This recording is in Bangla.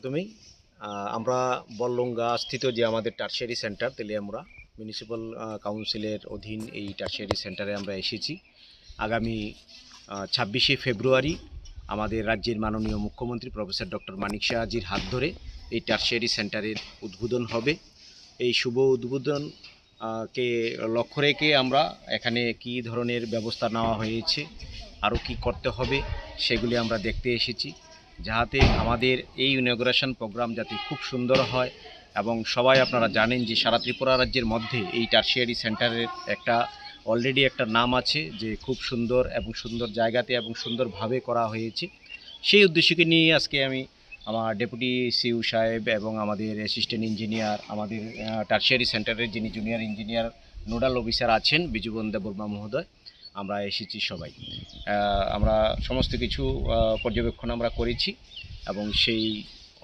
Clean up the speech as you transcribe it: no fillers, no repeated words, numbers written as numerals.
প্রথমেই আমরা বল্লঙ্গা স্থিত যে আমাদের টারশিয়ারি সেন্টার তেলিয়ামুড়া মিউনিসিপ্যাল কাউন্সিলের অধীন এই টারশিয়ারি সেন্টারে আমরা এসেছি। আগামী 26শে ফেব্রুয়ারি আমাদের রাজ্যের মাননীয় মুখ্যমন্ত্রী প্রফেসর ডক্টর মানিক সাহাজির হাত ধরে এই টারশিয়ারি সেন্টারের উদ্বোধন হবে। এই শুভ উদ্বোধন কে লক্ষ্য রেখে আমরা এখানে কী ধরনের ব্যবস্থা নেওয়া হয়েছে, আরও কি করতে হবে সেগুলি আমরা দেখতে এসেছি, যাতে আমাদের এই ইনঅগ্রেশন প্রোগ্রাম যাতে খুব সুন্দর হয়। এবং সবাই আপনারা জানেন যে সারা ত্রিপুরা রাজ্যের মধ্যে এই টারশিয়ারি সেন্টারের অলরেডি একটা নাম আছে, যে খুব সুন্দর এবং সুন্দর জায়গাতে এবং সুন্দরভাবে করা হয়েছে। সেই উদ্দেশ্যকে নিয়ে আজকে আমি আমার ডেপুটি সিইও সাহেব এবং আমাদের অ্যাসিস্ট্যান্ট ইঞ্জিনিয়ার, আমাদের টারশিয়ারি সেন্টারের যিনি জুনিয়র ইঞ্জিনিয়ার নোডাল অফিসার আছেন বিজুবন দেববর্মা মহোদয়, আমরা এসেছি সবাই। আমরা সমস্ত কিছু পর্যবেক্ষণ আমরা করেছি এবং সেই